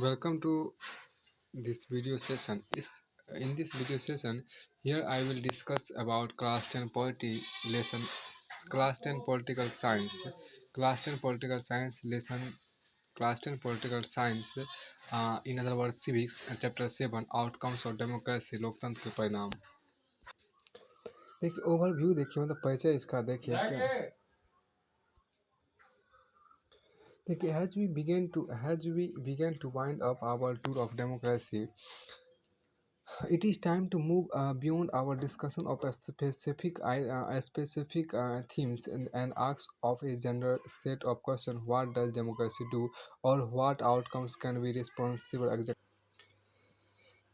Welcome to this video session. In this video session, here I will discuss about class 10 polity lesson, class 10 political science, class 10 political science lesson, class 10 political science, in other words civics, and chapter 7 outcomes of democracy लोकतंत्र के परिणाम। देखिए overview देखिए मतलब परिचय इसका देखिए क्या देखिए as we begin to wind up our tour of democracy. It is time to move beyond our discussion of a specific themes and ask of a general set of questions. What does democracy do, or what outcomes can we responsible execute?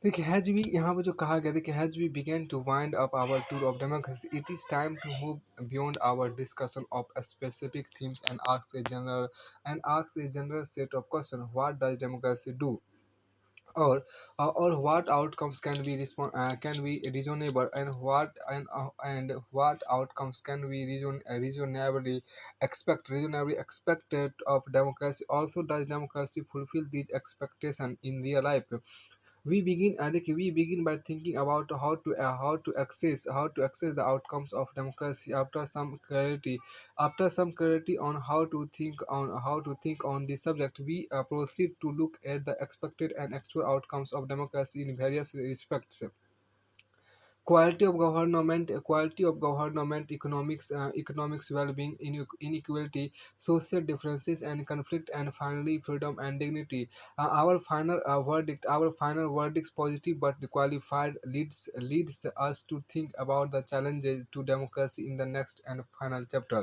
देखिए as we यहाँ पर जो कहा गया देखिए as we begin to wind up our tour of democracy it is time to move beyond our discussion of specific themes and ask a general set of questions. What does democracy do, or what outcomes can be reasonable, and what outcomes can we reasonably expected of democracy? Also, does democracy fulfill these expectations in real life? We begin by thinking about how to access the outcomes of democracy. After some clarity on how to think on this subject, we proceed to look at the expected and actual outcomes of democracy in various respects: quality of government, economics well-being, inequality, social differences and conflict, and finally freedom and dignity. Our final verdicts, positive but qualified, leads us to think about the challenges to democracy in the next and final chapter.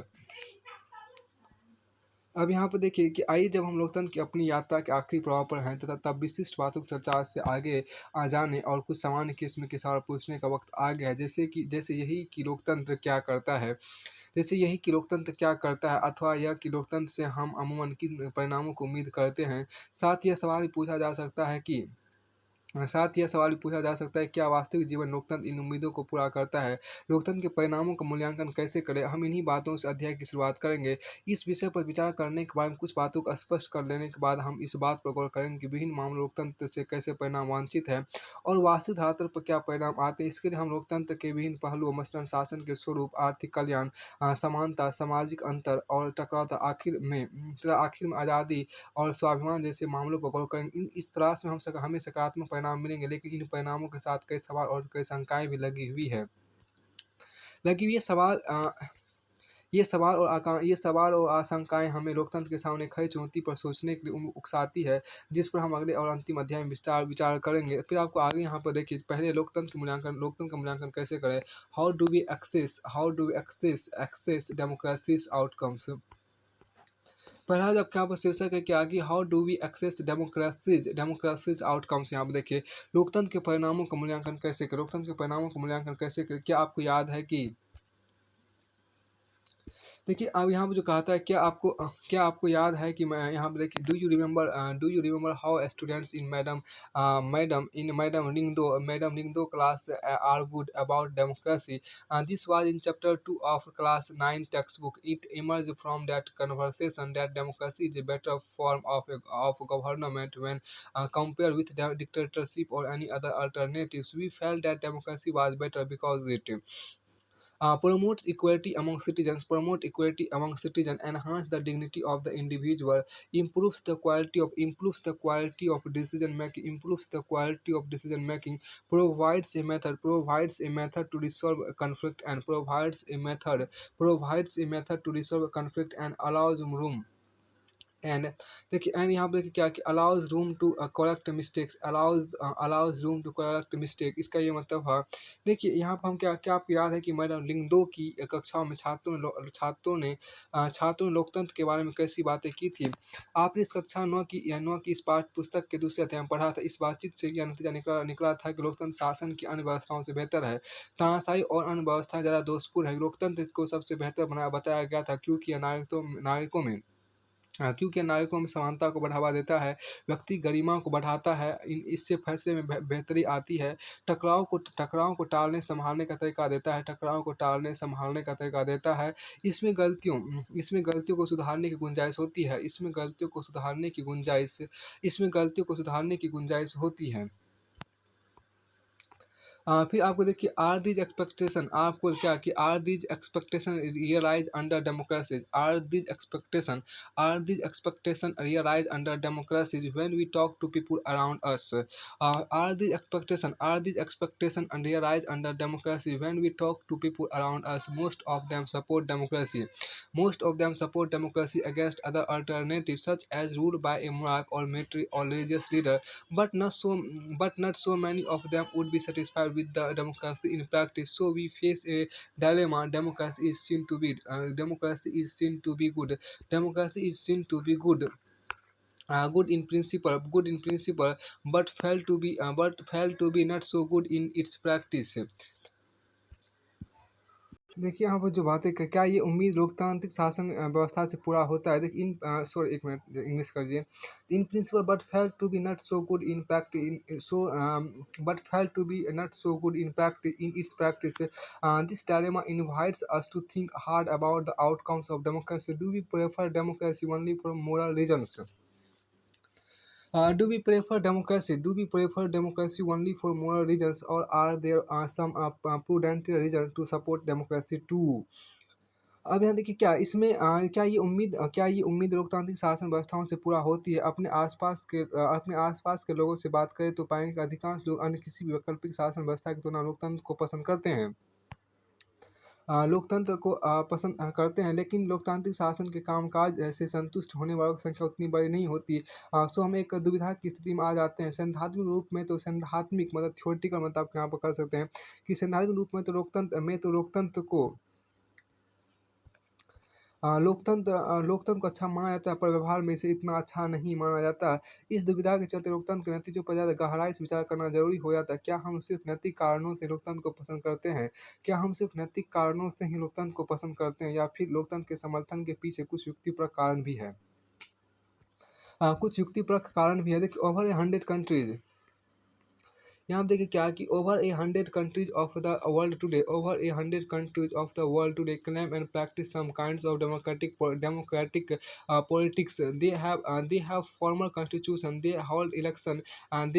अब यहाँ पर देखिए कि आइए जब हम लोकतंत्र की अपनी यात्रा के आखिरी पड़ाव पर हैं तथा तब विशिष्ट बातों की चर्चा से आगे आ जाने और कुछ सामान्य किस्म के सवाल पूछने का वक्त आ गया है। जैसे यही कि लोकतंत्र क्या करता है, अथवा यह कि लोकतंत्र से हम अमूमन किन परिणामों को उम्मीद करते हैं। साथ ही यह सवाल भी पूछा जा सकता है, क्या वास्तविक जीवन लोकतंत्र इन उम्मीदों को पूरा करता है? लोकतंत्र के परिणामों का मूल्यांकन कैसे करें? हम इन्हीं बातों से अध्याय की शुरुआत करेंगे। इस विषय पर विचार करने के बाद कुछ बातों को स्पष्ट कर लेने के बाद हम इस बात पर गौर करेंगे कि विभिन्न मामलों लोकतंत्र से कैसे परिणाम वांछित है और वास्तविक धरातल पर क्या परिणाम आते हैं। इसके लिए हम लोकतंत्र के विभिन्न पहलुओं मसलन शासन के स्वरूप, आर्थिक कल्याण, समानता, सामाजिक अंतर और टकराव आखिर में आज़ादी और स्वाभिमान जैसे मामलों पर गौर करेंगे। इस तलाश में हमें सकारात्मक परिणाम मिलेंगे, लेकिन इन परिणामों के साथ कई सवाल और कई शंकाएं भी लगी हुई है सवाल ये सवाल और आशंकाएं हमें लोकतंत्र के सामने खड़ी चुनौती पर सोचने के लिए उकसाती है, जिस पर हम अगले और अंतिम अध्याय में विचार करेंगे। फिर आपको आगे यहाँ पर देखिए, पहले लोकतंत्र का मूल्यांकन कैसे करें। How do we assess democracy's outcomes. पहला जब क्या पर शीर्षक है क्या कि how do we assess democracy's outcomes. यहाँ पर देखिए, लोकतंत्र के परिणामों का मूल्यांकन कैसे करें। क्या आपको याद है कि देखिए अब यहाँ पे जो कहा था, क्या आपको याद है कि मैं यहाँ पे देखिए, do you remember how students in madam Lyngdoh class are good about democracy. This was in chapter 2 of class 9 textbook. It emerged from that conversation that democracy is a better form of government when compared with dictatorship or any other alternatives. We felt that democracy was better because it promote equality among citizens, enhance the dignity of the individual, improves the quality of decision making, provides a method to resolve conflict, and allows room and देखिए and यहाँ पे देखिए क्या कि allows room to correct mistake. इसका ये मतलब है, देखिए यहाँ पर हम क्या आपको याद है कि मैडम लिंगदो की कक्षाओं में छात्रों ने लोकतंत्र के बारे में कैसी बातें की थी। आपने इस कक्षा 9 की इस पाठ्य पुस्तक के दूसरे अध्याय में पढ़ा था। इस बातचीत से यह नतीजा निकला था कि लोकतंत्र शासन की अन्य व्यवस्थाओं से बेहतर है। तानाशाही और अन्य व्यवस्थाएं ज़्यादा दोषपूर्ण है। लोकतंत्र को सबसे बेहतर बताया गया था क्योंकि यह नागरिकों में क्योंकि नागरिकों में समानता को बढ़ावा देता है, व्यक्ति गरिमा को बढ़ाता है, इससे फैसले में बेहतरी आती है, टकराव को टालने संभालने का तरीका देता है, टकराव को टालने संभालने का तरीका देता है। इसमें गलतियों को सुधारने की गुंजाइश होती है, इसमें गलतियों को सुधारने की गुंजाइश होती है। फिर आपको देखिए, are these expectation realise under democracies, are these expectation realise under democracies when we talk to people around us, are these expectation realise under democracy when we talk to people around us, most of them support democracy against other alternatives such as rule by a monarch or military or religious leader, but not so many of them would be satisfied with the democracy in practice. So we face a dilemma. Democracy is seen to be good, but failed to be not so good in its practice. देखिए, यहाँ पर जो बातें क्या ये उम्मीद लोकतांत्रिक शासन व्यवस्था से पूरा होता है? देखिए, सॉरी, एक मिनट, इंग्लिश कर दीजिए। In principle but fail to be not so good in practice, but fail to be not so good in practice in its practice, this dilemma invites us to think hard about the outcomes of democracy. Do we prefer democracy only for moral reasons? Do we prefer democracy only for moral reasons, or are there some prudent reasons to support democracy too? अब यहाँ देखिए, क्या ये उम्मीद लोकतांत्रिक शासन व्यवस्थाओं से पूरा होती है? अपने आसपास के लोगों से बात करें तो पाएंगे कि अधिकांश लोग अन्य किसी भी वैकल्पिक शासन व्यवस्था की तुलना लोकतंत्र को पसंद करते हैं। लोकतंत्र को पसंद करते हैं, लेकिन लोकतांत्रिक शासन के कामकाज से संतुष्ट होने वालों की संख्या उतनी बड़ी नहीं होती। सो हम एक दुविधा की स्थिति में आ जाते हैं। सैद्धांतिक मतलब थ्योरेटिकल मतलब आप यहाँ पर कर सकते हैं कि सैद्धांतिक रूप में तो लोकतंत्र को लोकतंत्र को अच्छा माना जाता है, पर व्यवहार में इसे इतना अच्छा नहीं माना जाता। इस दुविधा के चलते लोकतंत्र के नतीजों पर ज़्यादा गहराई से विचार करना जरूरी हो जाता है। क्या हम सिर्फ नैतिक कारणों से लोकतंत्र को पसंद करते हैं? क्या हम सिर्फ नैतिक कारणों से ही लोकतंत्र को पसंद करते हैं, या फिर लोकतंत्र के समर्थन के पीछे कुछ युक्तिपरक कारण भी है? देखिए, ओवर 100 कंट्रीज, यहाँ आप देखिए क्या कि over 100 countries of the world today claim and practice some kinds of democratic politics. They have formal constitution, they hold election, and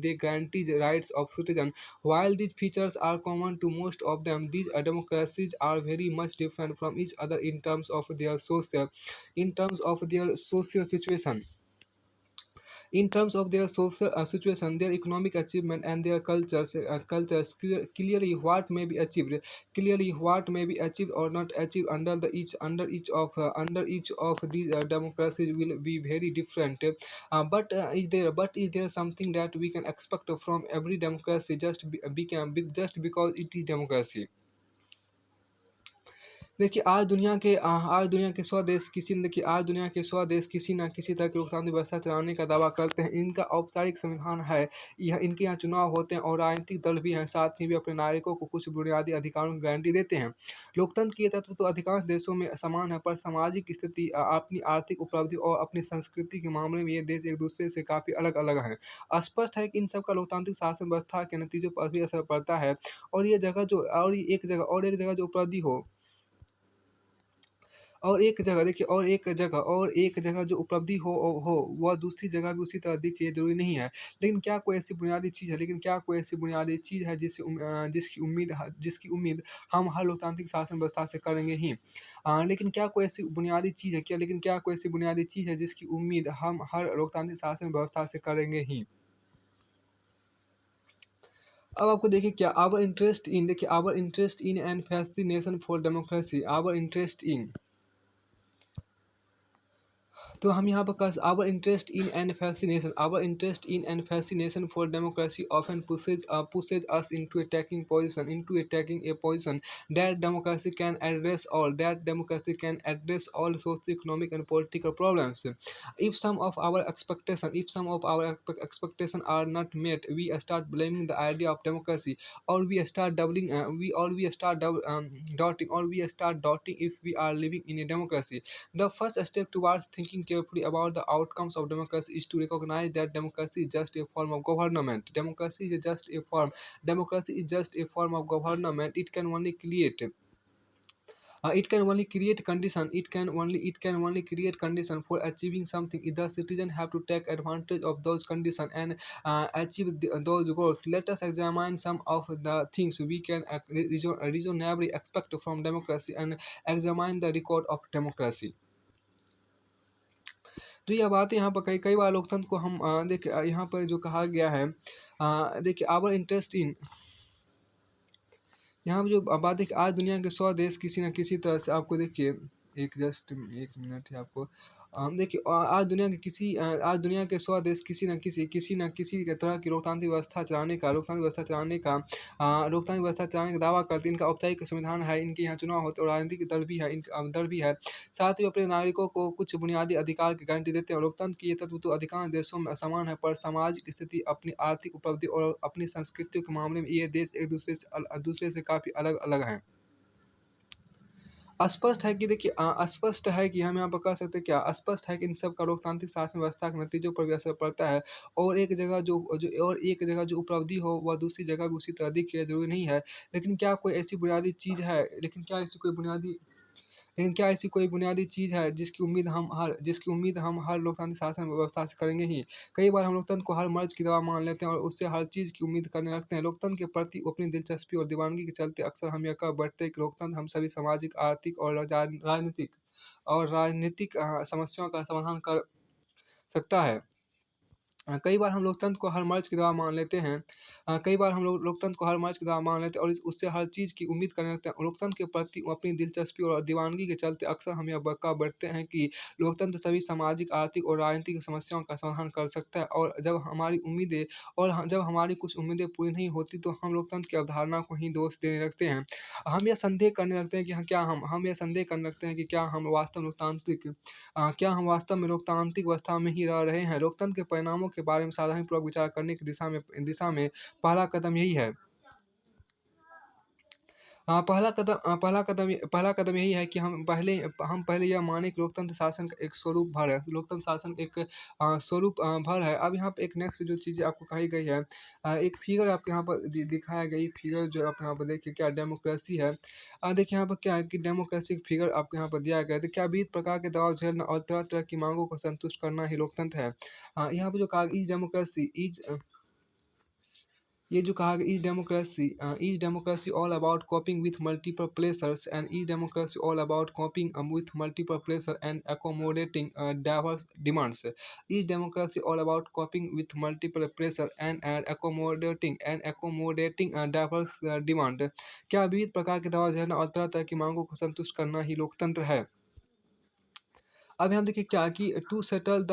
they guarantees rights of citizen. While these features are common to most of them, these democracies are very much different from each other in terms of their social situation, their economic achievement, and their cultures. Clearly, what may be achieved or not achieved under each of these democracies will be very different. But is there something that we can expect from every democracy just because it is democracy? देखिए, आज दुनिया के 100 देश किसी न किसी तरह की लोकतांत्रिक व्यवस्था चलाने का दावा करते हैं। इनका औपचारिक संविधान है, इनके यहाँ चुनाव होते हैं और राजनीतिक दल भी हैं। साथ ही वे अपने नागरिकों को कुछ बुनियादी अधिकारों की गारंटी देते हैं। लोकतंत्र के तत्व तो अधिकांश देशों में समान है, पर सामाजिक स्थिति, अपनी आर्थिक उपलब्धि और अपनी संस्कृति के मामले में ये देश एक दूसरे से काफ़ी अलग अलग हैं। स्पष्ट है कि इन सब का लोकतांत्रिक शासन व्यवस्था के नतीजों पर भी असर पड़ता है। और एक जगह जो उपलब्धि हो, और एक जगह जो उपलब्धि हो वह दूसरी जगह भी उसी तरह दिखे, ये ज़रूरी नहीं है। लेकिन क्या कोई ऐसी बुनियादी चीज़ है जिसकी उम्मीद हम हर लोकतांत्रिक शासन व्यवस्था से करेंगे ही? लेकिन क्या कोई ऐसी बुनियादी चीज़ है जिसकी उम्मीद हम हर लोकतांत्रिक शासन व्यवस्था से करेंगे ही? अब आपको देखिए क्या our interest in and fascination for democracy, our interest in. तो हम यहाँ पर कस our interest in and fascination for democracy often pushes us into attacking a position that democracy can address all socio-economic and political problems. If some of our expectation are not met, we start blaming the idea of democracy, or we start doubting, if we are living in a democracy. The first step towards thinking carefully about the outcomes of democracy is to recognize that democracy is just a form of government. Democracy is just a form of government. It can only create condition for achieving something. The citizen have to take advantage of those conditions and achieve those goals. Let us examine some of the things we can reasonably expect from democracy and examine the record of democracy. तो यह बातें यहाँ पर कई कई बार लोकतंत्र को हम देखिए यहाँ पर जो कहा गया है, देखिए आवर इंटरेस्ट इन, यहाँ पर जो बात है कि आज दुनिया के 100 देश किसी न किसी तरह से आपको देखिए, एक मिनट है आपको, देखिए आज दुनिया के 100 देश किसी न किसी के तरह की लोकतांत्रिक व्यवस्था चलाने का दावा करते हैं। इनका औपचारिक संविधान है, इनके यहाँ चुनाव होते हैं और राजनीतिक दल भी है। साथ ही अपने नागरिकों को कुछ बुनियादी अधिकार की गारंटी देते हैं। लोकतंत्र की ये तत्व तो अधिकांश देशों में समान है, पर सामाजिक स्थिति, अपनी आर्थिक उपलब्धि और अपनी संस्कृतियों के मामले में ये देश एक दूसरे से काफ़ी अलग अलग हैं। स्पष्ट है कि हम यहाँ पर कह सकते हैं क्या, स्पष्ट है कि इन सब का लोकतांत्रिक शासन व्यवस्था के नतीजों पर भी असर पड़ता है, और एक जगह जो उपलब्धि हो वह दूसरी जगह भी उसी तरह दिखे, जरूरी नहीं है। लेकिन क्या ऐसी कोई बुनियादी चीज़ है जिसकी उम्मीद हम हर लोकतांत्रिक शासन व्यवस्था से करेंगे ही? कई बार हम लोकतंत्र को हर मर्ज़ की दवा मान लेते हैं और उससे हर चीज़ की उम्मीद करने लगते हैं। लोकतंत्र के प्रति अपनी दिलचस्पी और दीवानगी के चलते अक्सर हम यह कह बैठते हैं कि लोकतंत्र हम सभी सामाजिक, आर्थिक और राजनीतिक समस्याओं का समाधान कर सकता है। कई बार हम लोकतंत्र को हर मर्ज़ की दवा मान लेते हैं। और उससे हर चीज़ की उम्मीद करने लगते हैं। लोकतंत्र के प्रति अपनी दिलचस्पी और दीवानगी के चलते अक्सर हम यह बका बैठते हैं कि लोकतंत्र सभी सामाजिक, आर्थिक और राजनीतिक समस्याओं का समाधान कर सकता है, और जब हमारी कुछ उम्मीदें पूरी नहीं होती तो हम लोकतंत्र की अवधारणा को ही दोष देने लगते हैं। हम यह संदेह करने लगते हैं कि क्या हम वास्तव में लोकतांत्रिक व्यवस्था में ही रह रहे हैं? लोकतंत्र के परिणामों के बारे में सावधानीपूर्वक विचार करने की दिशा में पहला कदम यही है कि हम पहले यह माने कि लोकतंत्र शासन का एक स्वरूप भर है। स्वरूप भर है। अब यहाँ पे एक नेक्स्ट जो चीज़ें आपको कही गई है, एक फिगर आपको यहाँ पर दिखाया गई फिगर, जो आप यहाँ पर देखिए क्या डेमोक्रेसी है। देखिए यहाँ पर क्या है कि डेमोक्रेसी फिगर आपको यहाँ पर दिया गया है। तो क्या विविध प्रकार के दबाव झेलना और तरह तरह की मांगों को संतुष्ट करना ही लोकतंत्र है। यहाँ पर जो कहा is democracy all about coping with multiple pressures, and is democracy all about coping with multiple pressure and accommodating diverse demands? Is democracy all about coping with multiple pressure and accommodating diverse demand? क्या विविध प्रकार के दबाव झेलना और तरह तरह की मांगों को संतुष्ट करना ही लोकतंत्र है? अब यहाँ देखिए क्या कि टू सेटल द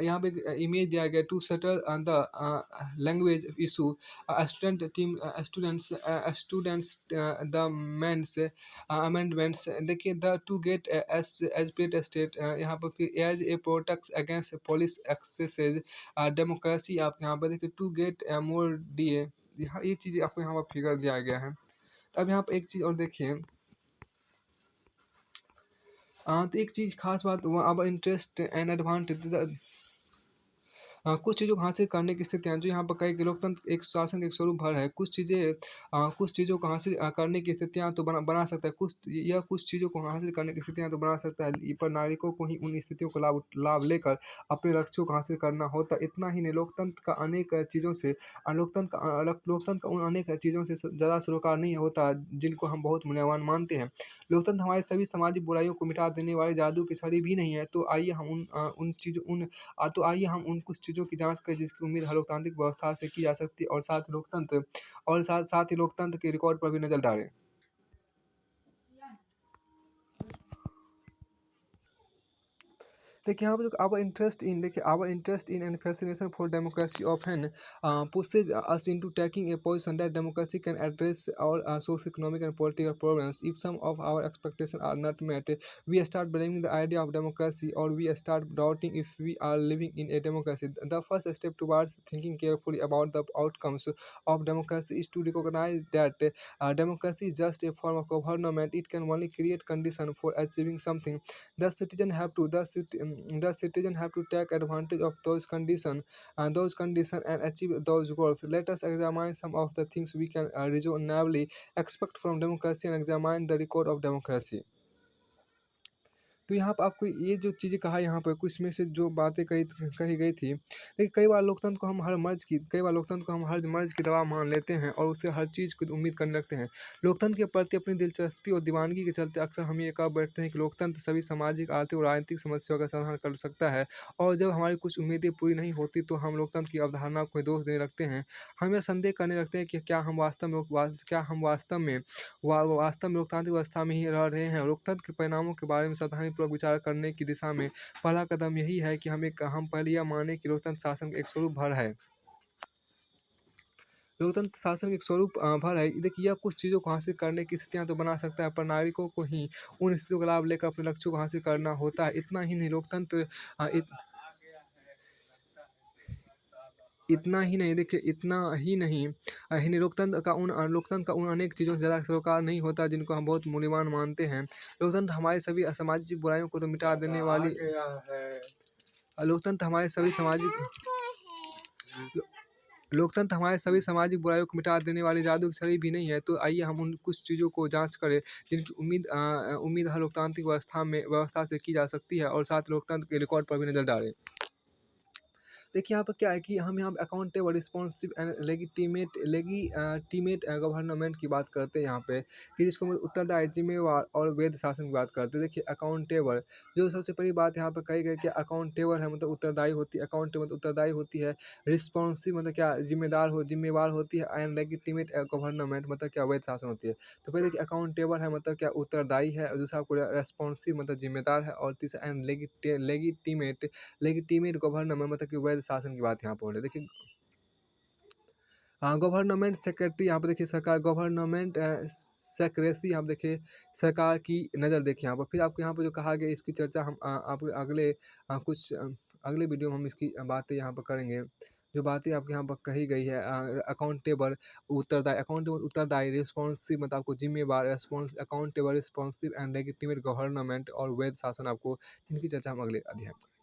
यहाँ पे इमेज दिया गया, to settle the language issue, students the means amendments, देखिए the to get as pet state, यहाँ पर फिर as a protect against police excesses, democracy आप यहाँ पर देखिए to get more D A, ये चीज़ें आपको यहाँ पर फिगर दिया गया है। तो अब यहाँ पर एक चीज़ और देखिए, तो एक चीज़ खास बात अब इंटरेस्ट एंड एडवांटेज, कुछ चीज़ों को हासिल करने की स्थितियाँ जो यहाँ पर कई कि लोकतंत्र एक शासन का एक स्वरूप भर है। कुछ चीज़ों को हासिल करने की स्थितियाँ तो बना सकता है। कुछ चीज़ों को हासिल करने की स्थितियाँ तो बना सकता है, पर नागरिकों को ही उन स्थितियों का लाभ लेकर अपने लक्ष्यों को हासिल करना होता है। इतना ही नहीं, लोकतंत्र का उन अनेक चीज़ों से ज़्यादा सरोकार नहीं होता जिनको हम बहुत मूल्यवान मानते हैं। लोकतंत्र हमारी सभी सामाजिक बुराइयों को मिटा देने वाली जादू की छड़ी भी नहीं है। तो आइए हम उन कुछ चीज़ों की जाँच करें जिसकी उम्मीद हर लोकतांत्रिक व्यवस्था से की जा सकती है, और साथ ही लोकतंत्र के रिकॉर्ड पर भी नज़र डालें। देखिए यहाँ पे जो our interest in and fascination for democracy often pushes us into taking a position that democracy can address all socio-economic and political problems. If some of our expectations are not met, we start blaming the idea of democracy, or we start doubting if we are living in a democracy. The first step towards thinking carefully about the outcomes of democracy is to recognize that democracy is just a form of government. It can only create conditions for achieving something. The citizen have to take advantage of those conditions and achieve those goals. Let us examine some of the things we can reasonably expect from democracy and examine the record of democracy. तो यहाँ पे आपको ये जो चीज़ें कहा यहाँ पर कुछ में से जो बातें कही गई थी, देखिए कई बार लोकतंत्र को हम हर मर्ज़ की दवा मान लेते हैं और उससे हर चीज़ की उम्मीद करने लगते हैं। लोकतंत्र के प्रति अपनी दिलचस्पी और दीवानगी के चलते अक्सर हम ये कह बैठते हैं कि लोकतंत्र सभी सामाजिक, आर्थिक और राजनीतिक समस्याओं का समाधान कर सकता है, और जब हमारी कुछ उम्मीदें पूरी नहीं होती तो हम लोकतंत्र की अवधारणा को दोष देने लगते हैं। हम यह संदेह करने लगते हैं कि क्या हम लोकतांत्रिक व्यवस्था में ही रह रहे हैं। लोकतंत्र के परिणामों के बारे में सावधानीपूर्वक विचार करने की दिशा में पहला कदम यही है कि हम पहले यह माने कि लोकतंत्र शासन का एक स्वरूप भर है। लोकतंत्र शासन का एक स्वरूप भर है। देखिए यह कुछ चीज़ों को हासिल करने की स्थितियाँ तो बना सकता है, पर नागरिकों को ही उन स्थितियों का लाभ लेकर अपने लक्ष्यों को हासिल करना होता है। लोकतंत्र का उन अनेक चीज़ों से ज़्यादा सरोकार नहीं होता जिनको हम बहुत मूल्यवान मानते हैं। लोकतंत्र हमारी सभी असामाजिक बुराइयों को तो मिटा देने वाली लोकतंत्र हमारे सभी सामाजिक लो लोकतंत्र हमारे सभी सामाजिक बुराइयों को मिटा देने वाली जादू की छड़ी भी नहीं है। तो आइए हम उन कुछ चीज़ों को जाँच करें जिनकी उम्मीद हर लोकतांत्रिक व्यवस्था से की जा सकती है, और साथ लोकतंत्र के रिकॉर्ड पर भी नज़र डालें। देखिए यहाँ पर क्या है कि हम यहाँ पे अकाउंटेबल, रिस्पॉन्सिव एंड टीमेट गवर्नमेंट की बात करते हैं यहाँ पे, कि जिसको हम उत्तरदायी, जिम्मेवार और वैध शासन की बात करते हैं। देखिए अकाउंटेबल, जो सबसे पहली बात यहाँ पे कही गई कि अकाउंटेबल है मतलब उत्तरदायी होती है, अकाउंटेबल मतलब उत्तरदायी होती है, रिस्पॉन्सिव मतलब क्या जिम्मेवार होती है, एंड लेगिटिमेट गवर्नमेंट मतलब क्या वैध शासन होती है। तो पहले देखिए अकाउंटेबल है मतलब क्या उत्तरदायी है, और दूसरा आपको रेस्पॉन्सिव मतलब जिम्मेदार है, और तीसरा एंड लेगिटिमेट गवर्नमेंट मतलब कि वैध शासन की बात यहाँ पर हो रही है। देखिए गवर्नमेंट सेक्रेटरी, यहाँ पे देखिए सरकार, गवर्नमेंट सेक्रेसी, यहाँ पे देखिए सरकार की नज़र देखिए यहाँ पर। फिर आपको यहाँ पर जो कहा गया इसकी चर्चा हम आप अगले वीडियो में हम इसकी बातें यहाँ पर करेंगे। जो बातें आपके यहाँ पर कही गई है, अकाउंटेबल उत्तरदायी, रिस्पॉन्सिव मतलब आपको जिम्मेवार, अकाउंटेबल, रिस्पॉन्सिव एंड लेगिटिमेट गवर्नमेंट और वैध शासन, आपको जिनकी चर्चा हम अगले अध्याय में करेंगे।